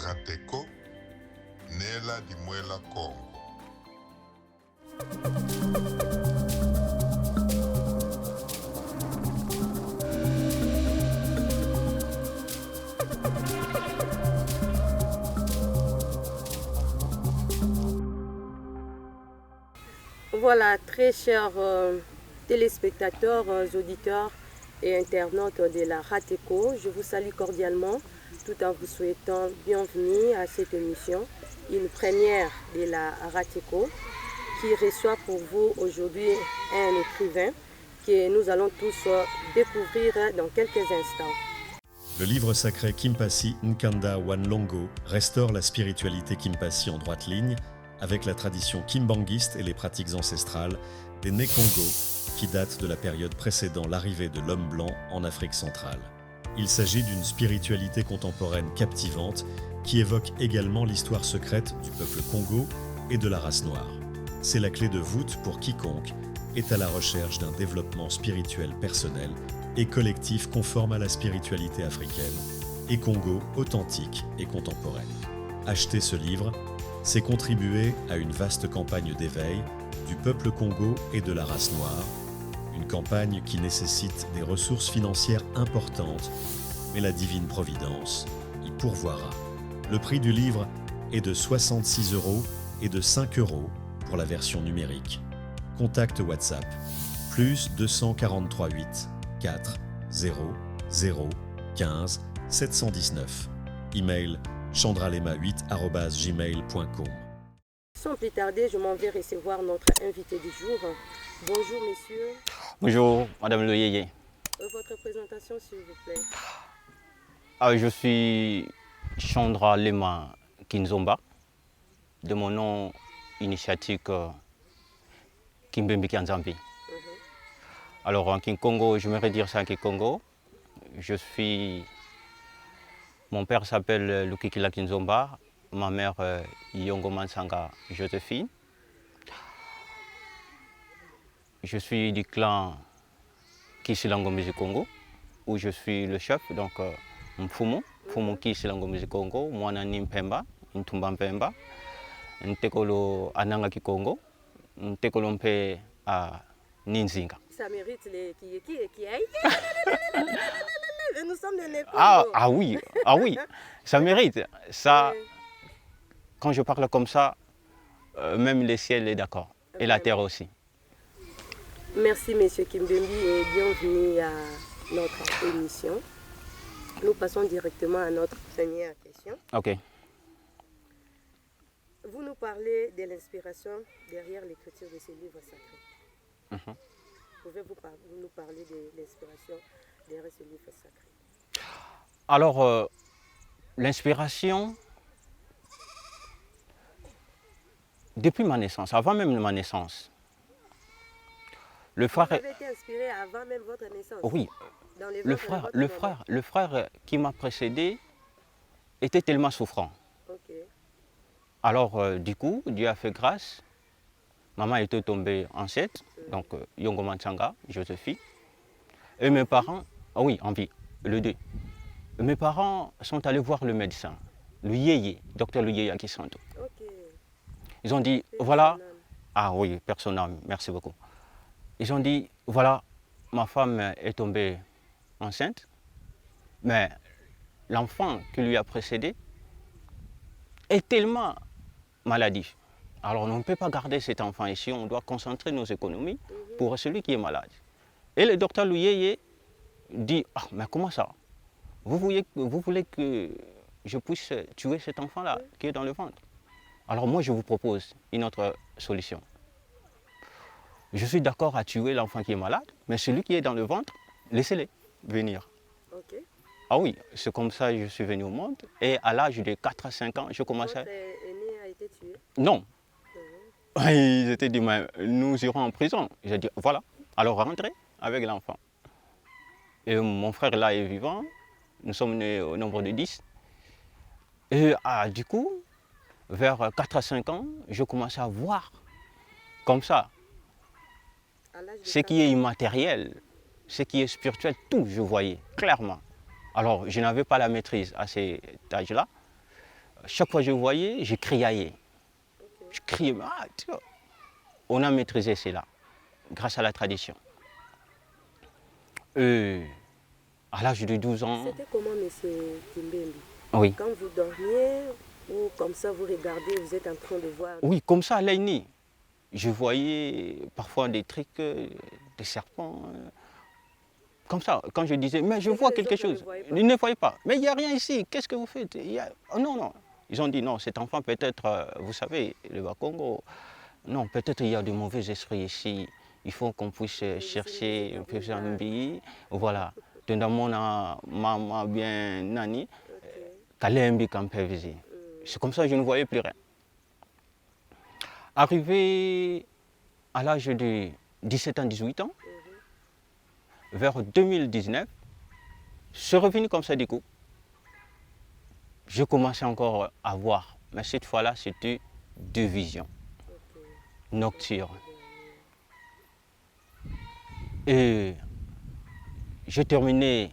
Rateko, Nela Dimwela Congo. Voilà, très chers téléspectateurs, auditeurs et internautes de la Rateko, je vous salue cordialement tout en vous souhaitant bienvenue à cette émission, une première de la Rateko qui reçoit pour vous aujourd'hui un écrivain que nous allons tous découvrir dans quelques instants. Le livre sacré Kimpasi Nkanda Wanlongo restaure la spiritualité Kimpasi en droite ligne avec la tradition kimbanguiste et les pratiques ancestrales des Nez-Congo qui datent de la période précédant l'arrivée de l'homme blanc en Afrique centrale. Il s'agit d'une spiritualité contemporaine captivante qui évoque également l'histoire secrète du peuple Congo et de la race noire. C'est la clé de voûte pour quiconque est à la recherche d'un développement spirituel personnel et collectif conforme à la spiritualité africaine et Congo authentique et contemporaine. Acheter ce livre, c'est contribuer à une vaste campagne d'éveil du peuple Congo et de la race noire, une campagne qui nécessite des ressources financières importantes, mais la divine providence y pourvoira. Le prix du livre est de 66 € et de 5 € pour la version numérique. Contact WhatsApp, plus 243 8 4 0 0 15 719. Email chandralema8@gmail.com. Sans plus tarder, je m'en vais recevoir notre invité du jour. Bonjour messieurs. Bonjour Madame Le Yeye. Votre présentation s'il vous plaît. Je suis Chandra Lema Kinzomba, de mon nom initiatique Kimbembi Kianzambi. Alors en King-Congo, je m'aimerais dire ça en King-Congo. Mon père s'appelle Lukikila Kinzomba, ma mère Yongo Mansanga Josephine. Je suis du clan Kisilango Music Congo, où je suis le chef, donc Mfumu Kisilango Music Congo, Mwana Nimpemba, Ntumba Mpemba, Ntekolo Ananga Kikongo, Ntekolo Mpe à Ninzinga. Ça mérite les qui aille. Nous sommes des Nez-Congo. Ah oui, ça mérite. Ça, quand je parle comme ça, même le ciel est d'accord, et la terre aussi. Merci Monsieur Kimbembi et bienvenue à notre émission. Nous passons directement à notre première question. Ok. Vous nous parlez de l'inspiration derrière l'écriture de ces livres sacrés. Pouvez-vous nous parler de l'inspiration derrière ces livres sacrés? Alors, l'inspiration, depuis ma naissance, avant même ma naissance, le frère... Vous avez été inspiré avant même votre naissance? Oui, dans les le frère qui m'a précédé était tellement souffrant. Ok. Alors, du coup, Dieu a fait grâce. Maman était tombée enceinte, donc Yongo Mansanga, Josephine. Et mes parents, en vie, le 2. Mes parents sont allés voir le médecin, le Yeye, docteur Yeye Akisanto. Ok. Ils ont dit, voilà, personnel, merci beaucoup. Ils ont dit, voilà, ma femme est tombée enceinte, mais l'enfant qui lui a précédé est tellement maladif. Alors on ne peut pas garder cet enfant ici, on doit concentrer nos économies pour celui qui est malade. Et le docteur Louyeye dit, mais comment ça? Vous voulez que je puisse tuer cet enfant-là qui est dans le ventre? Alors moi je vous propose une autre solution. Je suis d'accord à tuer l'enfant qui est malade, mais celui qui est dans le ventre, laissez-les venir. Okay. Ah oui, c'est comme ça que je suis venu au monde. Et à l'âge de 4 à 5 ans, je commençais... Votre aîné a été tué? Non. Ils étaient dit, mais nous irons en prison. J'ai dit, voilà, alors rentrez avec l'enfant. Et mon frère là est vivant, nous sommes nés au nombre de 10. Et du coup, vers 4 à 5 ans, je commençais à voir comme ça. Ce qui est immatériel, ce qui est spirituel, tout je voyais clairement. Alors je n'avais pas la maîtrise à cet âge-là. chaque fois que je voyais, je criais. Je criais, ah, tu vois. On a maîtrisé cela, grâce à la tradition. À l'âge de 12 ans, C'était comment, monsieur Kimbembi? oui, Quand vous dormiez, ou comme ça vous regardez, vous êtes en train de voir? oui, comme ça à l'œil nu, je voyais parfois des trucs, des serpents, comme ça. Quand je disais, mais je Et que vois les quelque autres ne chose, voyaient pas? ils ne voyaient pas. Mais il n'y a rien ici, qu'est-ce que vous faites? Oh, non, non. Ils ont dit, non, cet enfant peut-être, vous savez, le Bas-Congo, non, peut-être il y a de mauvais esprits ici. Il faut qu'on puisse chercher un peu Zambi. Voilà. Tendamona mama bien nani. Kalembi Kampevisi. C'est comme ça que je ne voyais plus rien. Arrivé à l'âge de 17 ans, 18 ans, vers 2019, je suis revenu comme ça du coup. Je commençais encore à voir, mais cette fois-là, c'était deux visions nocturnes. Et j'ai terminé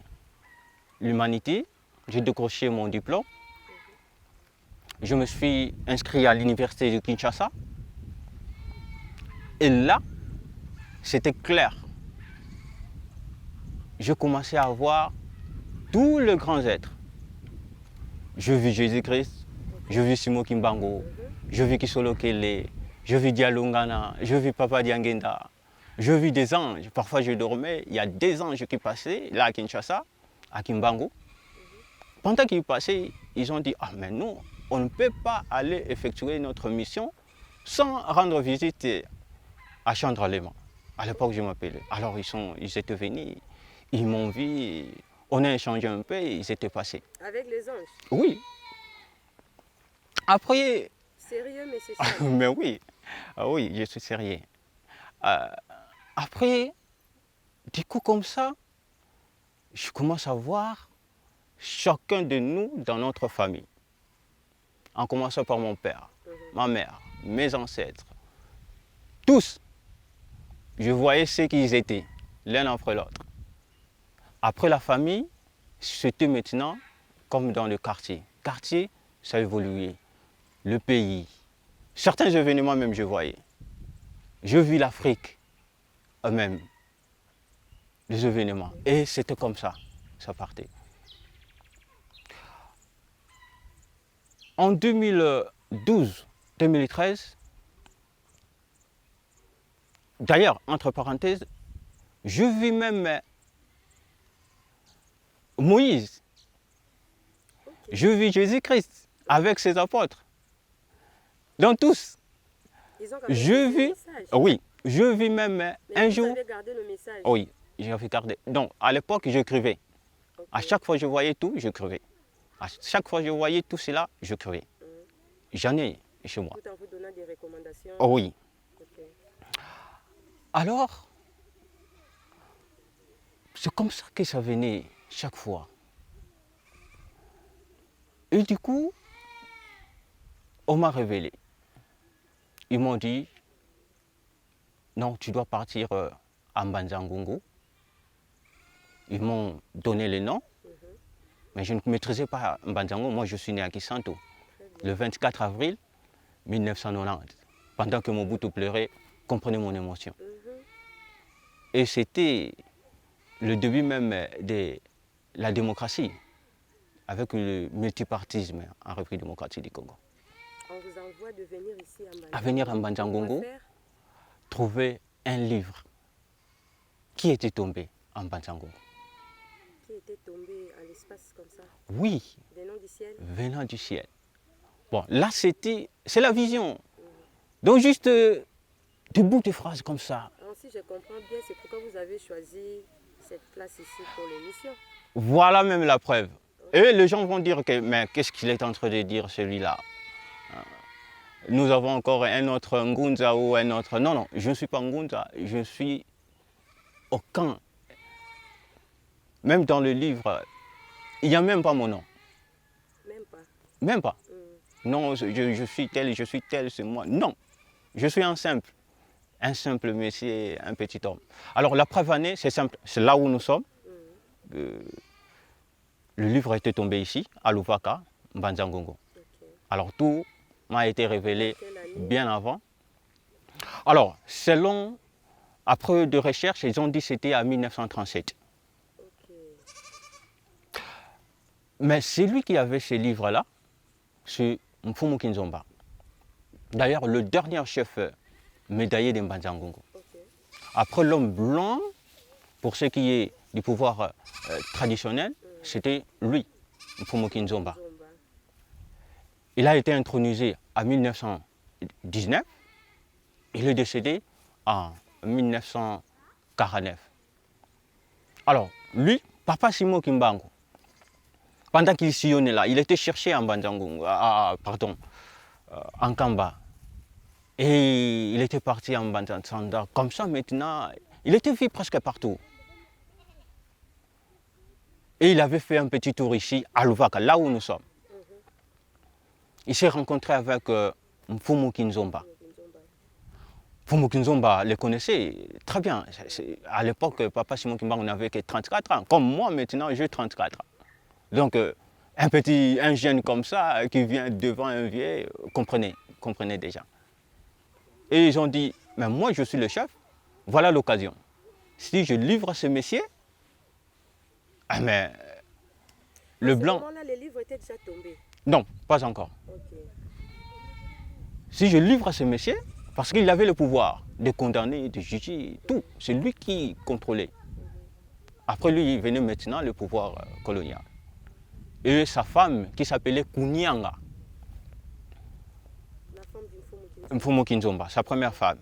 l'humanité, j'ai décroché mon diplôme. Je me suis inscrit à l'université de Kinshasa. Et là, c'était clair. Je commençais à voir tous les grands êtres. Je vis Jésus-Christ, je vis Simo Kimbangu, je vis Kisolo Kele, je vis Dialungana, je vis Papa Diangenda, je vis des anges. Parfois je dormais, il y a des anges qui passaient là à Kinshasa, à Kimbangu. Pendant qu'ils passaient, ils ont dit, ah mais nous, on ne peut pas aller effectuer notre mission sans rendre visite à Chandralema. À l'époque, je m'appelais. Alors ils étaient venus, ils m'ont vu, on a échangé un peu et ils étaient passés. Avec les anges? Oui. Après... Sérieux, mais c'est ça? Mais oui, oui, je suis sérieux. Après, du coup comme ça, je commence à voir chacun de nous dans notre famille. En commençant par mon père, ma mère, mes ancêtres, tous. Je voyais ce qu'ils étaient, l'un après l'autre. Après la famille, c'était maintenant comme dans le quartier. Quartier, ça a évolué. Le pays. Certains événements même, je voyais. Je vis l'Afrique, même. Les événements. Et c'était comme ça. Ça partait. En 2012-2013, d'ailleurs, entre parenthèses, je vis même Moïse. Je vis Jésus-Christ avec ses apôtres. Dans tous. Ils ont quand même Je le vis, message. oui, je vis même Mais un vous jour. avez gardé le message? Oui, j'avais gardé. Donc, à l'époque, j'écrivais. Ok. À chaque fois que je voyais tout, j'écrivais. À chaque fois que je voyais tout cela, j'écrivais. J'en ai chez moi. Tout en vous donnant des recommandations? Oh oui. Ok. Alors, c'est comme ça que ça venait chaque fois. Et du coup, on m'a révélé. Ils m'ont dit, non, tu dois partir à Mbanza-Ngungu. Ils m'ont donné les noms, mais je ne maîtrisais pas Mbanza-Ngungu. Moi, je suis né à Kisanto, le 24 avril 1990. Pendant que Mobutu pleurait, comprenez mon émotion. Et c'était le début même de la démocratie, avec le multipartisme en République démocratique du Congo. On vous envoie de venir ici à Mbanza. À venir à Mbanza-Ngungu, Quoi faire? trouver un livre qui était tombé en Mbanza-Ngungu. Qui était tombé à l'espace comme ça, Oui, venant du ciel? venant du ciel. Bon, là, c'est la vision. Donc, juste des bouts de phrases comme ça. Alors, si je comprends bien, c'est pourquoi vous avez choisi cette place ici pour l'émission. Voilà même la preuve. Et les gens vont dire que, mais qu'est-ce qu'il est en train de dire celui-là? Nous avons encore un autre Ngunza ou un autre... Non, non, je ne suis pas Ngunza, je suis au camp. Même dans le livre, il n'y a même pas mon nom. Même pas. Même pas. Non, je suis tel, c'est moi. Non, je suis un simple monsieur, un petit homme. Alors la preuve année, c'est simple, c'est là où nous sommes. Le livre a été tombé ici, à Louvaka, Mbanza-Ngungu. Alors tout m'a été révélé Quelle année? bien avant. Alors, selon, après de recherche, ils ont dit que c'était en 1937. Ok. Mais c'est lui qui avait ce livre-là, c'est Mfumu Kinzomba. D'ailleurs, le dernier chef médaillé de Mbanza-Ngungu. Ok. Après l'homme blanc, pour ce qui est du pouvoir traditionnel, c'était lui, Mfumu Kinzomba. Zomba. Il a été intronisé en 1919. Il est décédé en 1949. Alors, lui, Papa Simo Kimbangu, pendant qu'il sillonnait là, il était cherché en Bandangu, en Kamba. Et il était parti en Bandansanda. Comme ça, maintenant, il était vu presque partout. Et il avait fait un petit tour ici, à Louvaka, là où nous sommes. Il s'est rencontré avec Mfumu Kinzomba. Zomba. Mfumu Kinzomba le connaissait très bien. À l'époque, Papa Simon Kimbangu n'avait que 34 ans. Comme moi, maintenant, j'ai 34 ans. Donc, un jeune comme ça, qui vient devant un vieux, comprenez déjà. Et ils ont dit, mais moi, je suis le chef, voilà l'occasion. Si je livre ce monsieur, ah, mais le À ce blanc, moment-là, les livres étaient déjà tombés. non, pas encore. Ok. Si je livre ce monsieur, parce qu'il avait le pouvoir de condamner, de juger, tout. C'est lui qui contrôlait. Après lui, il venait maintenant le pouvoir colonial. Et sa femme, qui s'appelait Kunianga, La femme d'une Mfumu Mfumu Kinzomba, sa première femme.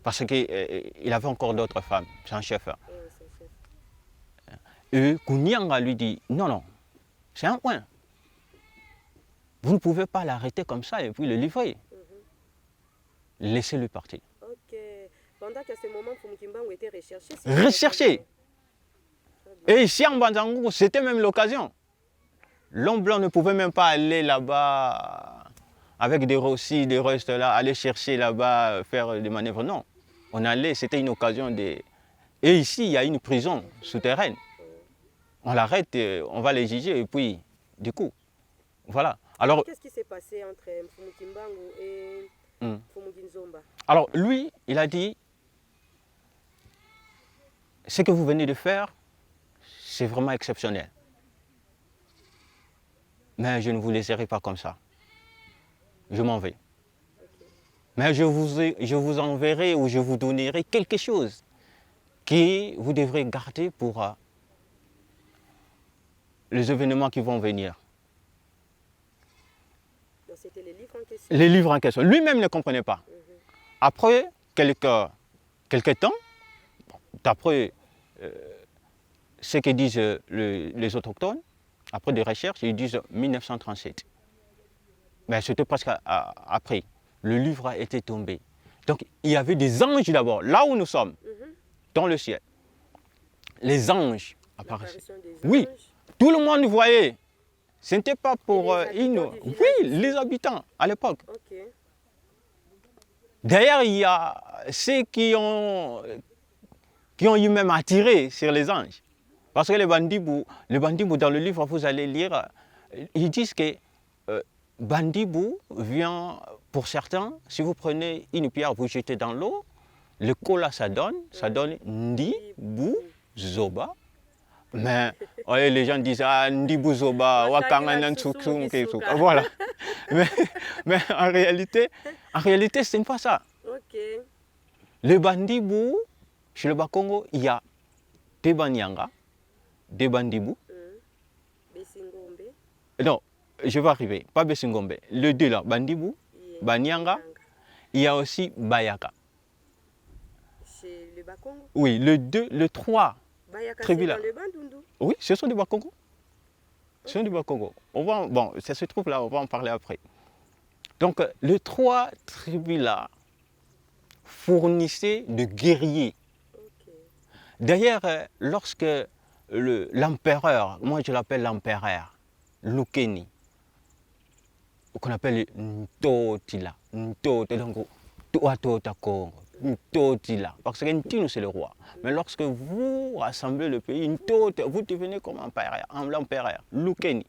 Parce qu'il avait encore d'autres femmes, c'est un chef. c'est chef. Et Kunianga lui dit, non, non, c'est un point. Vous ne pouvez pas l'arrêter comme ça et puis le livrer. Laissez-le partir. Ok. Pendant qu'à ce moment, Mfumu Kimbangu était recherché. Recherché. Et ici en Banzangourou, c'était même l'occasion. L'homme blanc ne pouvait même pas aller là-bas avec des rossis, des restes là, aller chercher là-bas, faire des manœuvres. Non. On allait, c'était une occasion de... Et ici, il y a une prison souterraine. On l'arrête, on va les juger et puis, du coup, voilà. Alors, qu'est-ce qui s'est passé entre Mfumu Kimbangu et Mfumu Kinzomba? alors lui, il a dit, ce que vous venez de faire, c'est vraiment exceptionnel. Mais je ne vous laisserai pas comme ça. Je m'en vais. Mais je vous enverrai ou je vous donnerai quelque chose que vous devrez garder pour les événements qui vont venir. Donc c'était les livres en question. Les livres en question. Lui-même ne comprenait pas. Après quelques temps, d'après ce que disent les autochtones, après des recherches, ils disent 1937. Mais c'était presque après. Le livre a été tombé. Donc il y avait des anges d'abord, là où nous sommes, dans le ciel. Les anges apparaissaient. L'apparition des Oui, anges. tout le monde voyait. Ce n'était pas pour Et les habitants du village Oui, ici. les habitants à l'époque. Ok. D'ailleurs, il y a ceux qui ont eu même attiré sur les anges. Parce que les bandibous, dans le livre, vous allez lire, ils disent que bandibou vient, pour certains, si vous prenez une pierre, vous jetez dans l'eau, le cola ça donne Ndibou Zoba. Mais ouais, les gens disent Ndibou Zoba, Wakanganan Tsuksum, Kesuka. Voilà. Mais en réalité, ce n'est pas ça. Ok. Le bandibou, chez le Bakongo, il y a des banyanga, des bandibou. Besingombe. Non, je vais arriver, pas Besingombe. Le deux là, bandibou, Yeah. banyanga, il y a aussi bayaka. Chez le Bakongo. Oui, le 3. Bayaka, Très c'est bien. dans le Bandundu. Oui, ce sont des Bakongo. Ce sont des Bakongo. Bon, ça se trouve là, on va en parler après. Donc, les 3 tribus là fournissaient de guerriers. Ok. D'ailleurs, lorsque l'empereur, moi je l'appelle l'empereur, Lukeni, qu'on appelle Ntotila, Ntotila, parce que Ntinu c'est le roi. Mais lorsque vous rassemblez le pays, vous devenez comme l'empereur, Lukeni.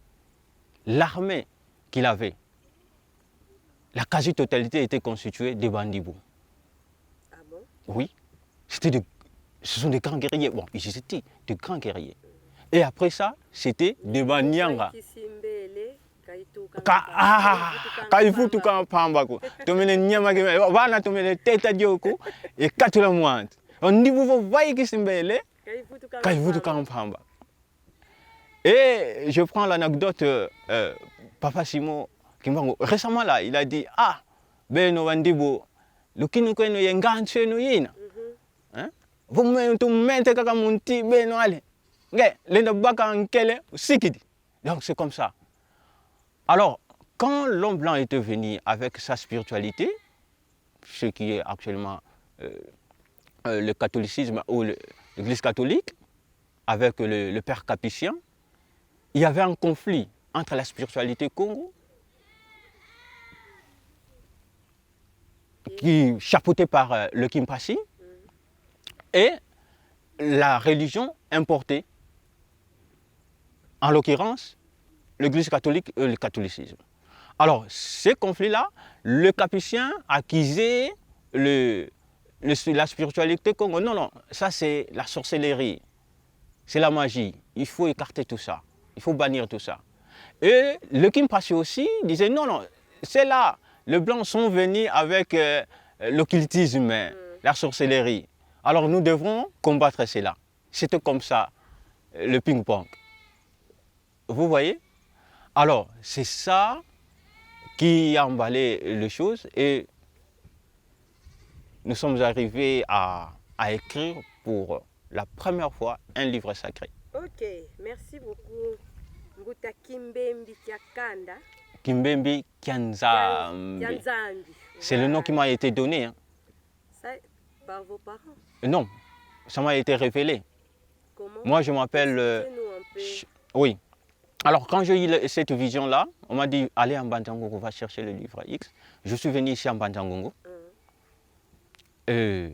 L'armée qu'il avait, la quasi-totalité était constituée des bandibos. Ah bon? Oui, ce sont des grands guerriers. Bon, ils étaient de grands guerriers. Et après ça, c'était des Banyanga. Kaifutu kama pamba ko. Tomene nyama ke wana tomene teta joko e katula mwant. On vous voyez qui simbele kaifutu kama pamba. Et je prends l'anecdote Papa Simo Kimbango. Récemment là, il a dit ah beno wandibo lukinu kwenu yenganche no yina. Hein? Vous me tu mente kaka munti beno ale. Donc c'est comme ça. Alors, quand l'homme blanc est venu avec sa spiritualité, ce qui est actuellement le catholicisme ou l'église catholique, avec le père Capucien, il y avait un conflit entre la spiritualité Congo, qui est chapeautée par le Kimpasi, et la religion importée, en l'occurrence, l'Église catholique et le catholicisme. Alors, ces conflits-là, le Capucin accusait la spiritualité Congo. Non, non, ça c'est la sorcellerie, c'est la magie. Il faut écarter tout ça, il faut bannir tout ça. Et le Kimpasi aussi disait non, non, c'est là, les Blancs sont venus avec l'occultisme, la sorcellerie. Alors nous devrons combattre cela. C'était comme ça, le ping-pong. Vous voyez? Alors, c'est ça qui a emballé les choses et nous sommes arrivés à écrire pour la première fois un livre sacré. Ok, merci beaucoup. Mbuta Kimbembi Kiakanda. Kimbembi Kianzambi. C'est le nom qui m'a été donné. Hein. Ça, par vos parents? Non, ça m'a été révélé. Comment? Moi, je m'appelle... Oui. Alors, quand j'ai eu cette vision-là, on m'a dit, allez en Bantangongo, on va chercher le livre X. Je suis venu ici en Bantangongo. Et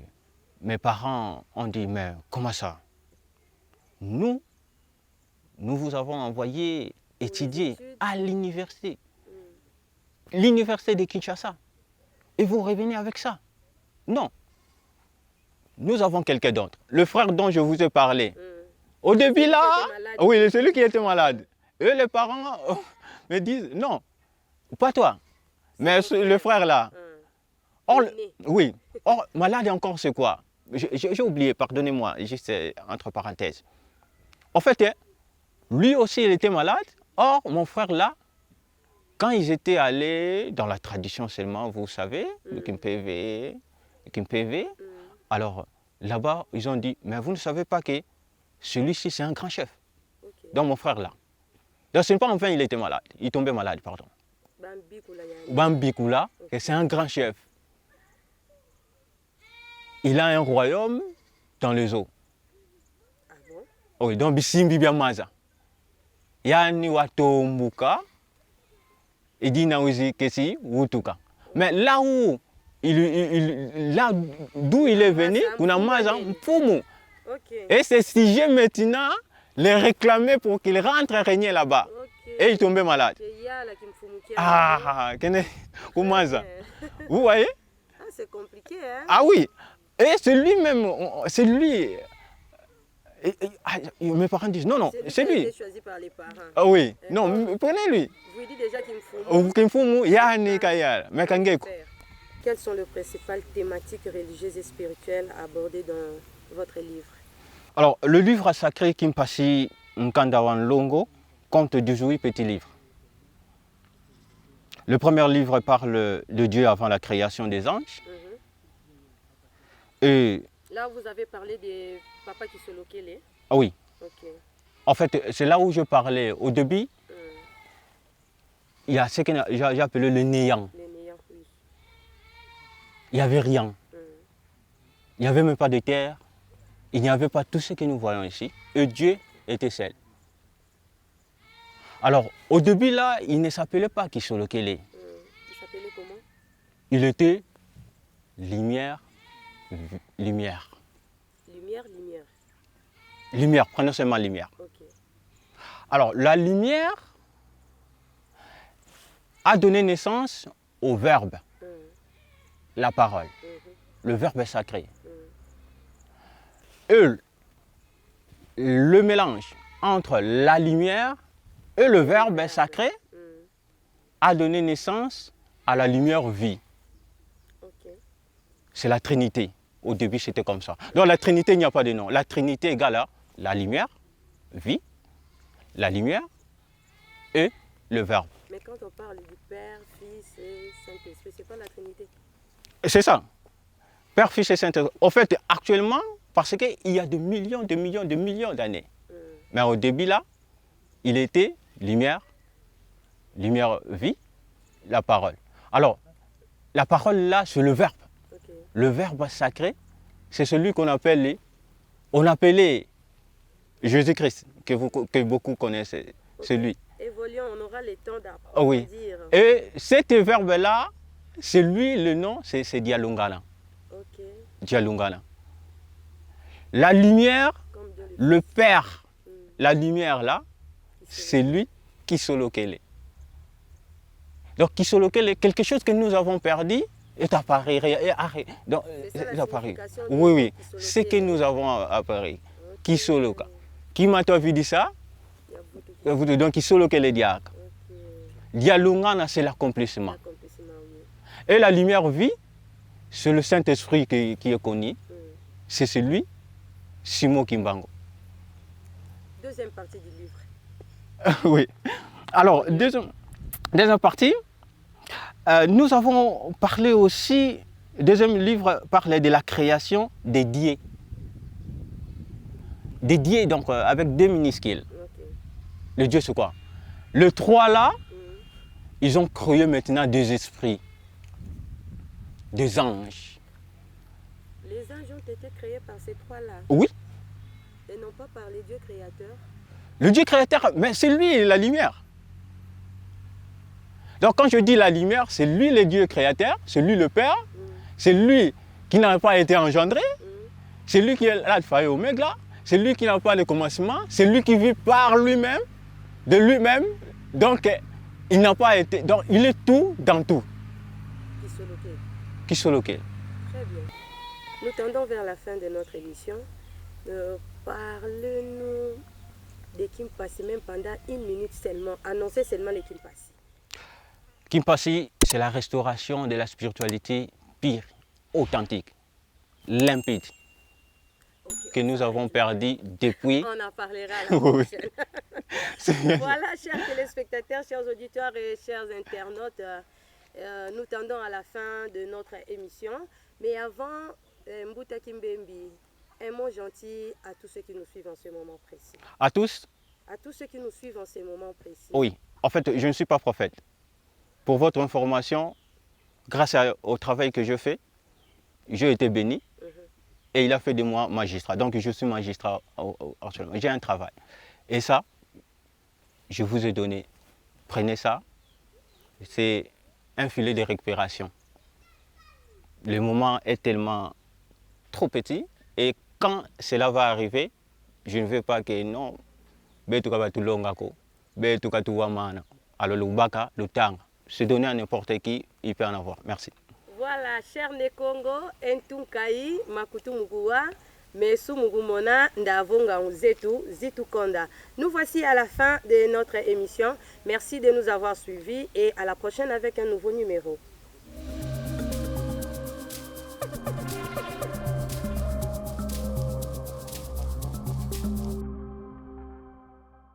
mes parents ont dit, mais comment ça? Nous vous avons envoyé étudier à l'université. L'université de Kinshasa. Et vous revenez avec ça? Non. Nous avons quelqu'un d'autre. Le frère dont je vous ai parlé. Au début là, oui, celui qui était malade. Et les parents me disent, non, pas toi, mais le frère là. Or, oui, or, malade encore c'est quoi? J'ai oublié, pardonnez-moi, juste entre parenthèses. En fait, lui aussi il était malade. Or, mon frère là, quand ils étaient allés dans la tradition seulement, vous savez, le Kimpévé, alors là-bas, ils ont dit, mais vous ne savez pas que celui-ci c'est un grand chef. Donc mon frère là. Donc ce n'est pas enfin il était malade, il tombait malade, pardon. Bambikula, c'est un grand chef. Il a un royaume dans les eaux. Ah bon? Oui, donc Bisimbi Biamaza. Yani Watombuka, il dit Naouzi Kesi, Wutuka. Mais là où d'où il est venu, on a Maza Mfumu. Et ces sujets maintenant les réclamaient pour qu'il rentre régner là-bas. Et il tombait malade. Ah, comment ça? Vous voyez? Ah, c'est compliqué, hein? Ah oui. Et c'est lui-même, c'est lui. Mes parents disent non, non, c'est lui. C'est choisi par les parents. Ah oui, non, prenez-lui. Vous lui dites déjà Kimfumu. Kimfumu, yani Kayal, Mekangeko. Quelles sont les principales thématiques religieuses et spirituelles abordées dans votre livre? Alors, le livre sacré Kimpasi Nkanda Wanlongo compte 18 petits livres. Le premier livre parle de Dieu avant la création des anges. Et là, vous avez parlé des papas qui se loquaient. Ah oui. Okay. En fait, c'est là où je parlais. Au début, il y a ce que j'ai appelé le néant. Le néant, oui. Il n'y avait rien. Il n'y avait même pas de terre. Il n'y avait pas tout ce que nous voyons ici. Et Dieu était seul. Alors, au début, là, il ne s'appelait pas Kisolokele. Il s'appelait comment? Il était lumière, lumière. Lumière, lumière. Lumière, prenons seulement lumière. Okay. Alors, la lumière a donné naissance au verbe, la parole. Le verbe est sacré. Et le mélange entre la lumière et le verbe sacré a donné naissance à la lumière vie. C'est la Trinité. Au début, c'était comme ça. Dans la Trinité, il n'y a pas de nom. La Trinité égale à la lumière, vie, la lumière et le verbe. Mais quand on parle du Père, Fils et Saint-Esprit, c'est pas la Trinité? C'est ça. Père, Fils et Saint-Esprit. En fait, actuellement, parce qu'il y a de millions d'années. Mais au début, là, il était lumière, vie, la parole. Alors, la parole, là, c'est le verbe. Le verbe sacré, c'est celui qu'on appelle, on appelait Jésus-Christ, que beaucoup connaissent, c'est lui. Évoluons, on aura le temps d'apprendre. Oh oui. Et cet verbe-là, c'est lui, le nom, c'est Dialungala. Dialungala. La lumière, le Père, la lumière là, c'est lui qui Kisolokele. Donc Kisolokele, quelque chose que nous avons perdu, est apparu. Oui, c'est que nous avons apparu. Kisoloka. Qui m'a vu dire ça? Donc Kisolokele diak. Dialungana, c'est l'accomplissement. Et la lumière vie, c'est le Saint-Esprit qui est connu. C'est celui, Simon Kimbango. Deuxième partie du livre. Oui. Alors, deuxième partie, nous avons parlé aussi, deuxième livre parlait de la création des dieux. Des dieux, donc, avec deux minuscules. Le Dieu, c'est quoi? Le trois là, ils ont créé maintenant des esprits, des anges. Les anges ont été créés par ces trois-là? Oui. Et non pas par les dieux créateurs? Le Dieu créateur, mais c'est lui la lumière. Donc quand je dis la lumière, c'est lui le Dieu créateur, c'est lui le Père, c'est lui qui n'a pas été engendré, c'est lui qui est l'alpha et oméga, c'est lui qui n'a pas de commencement, c'est lui qui vit par lui-même, de lui-même, donc il n'a pas été, donc il est tout dans tout. Kisoloke. Très bien. Nous tendons vers la fin de notre émission. Parle-nous de Kimpasi, même pendant 1 minute seulement, annoncez seulement les Kimpasi. Kimpasi, c'est la restauration de la spiritualité pure, authentique, limpide, que nous avons perdu depuis. On en parlera la prochaine. Voilà, chers téléspectateurs, chers auditeurs et chers internautes, nous tendons à la fin de notre émission. Mais avant, Mbouta Kimbembi, un mot gentil à tous ceux qui nous suivent en ce moment précis. À tous? À tous ceux qui nous suivent en ce moment précis. Oui, en fait, je ne suis pas prophète. Pour votre information, grâce au travail que je fais, j'ai été béni et il a fait de moi magistrat. Donc je suis magistrat actuellement. J'ai un travail. Et ça, je vous ai donné. Prenez ça. C'est un filet de récupération. Le moment est tellement trop petit et quand cela va arriver, je ne veux pas que non. C'est donné à n'importe qui, il peut en avoir. Merci. Voilà, cher Nekongo, Ntunkai, Makutu Mugua, Mesu Mugumona, Ndavonga Zitu Konda. Nous voici à la fin de notre émission. Merci de nous avoir suivis et à la prochaine avec un nouveau numéro.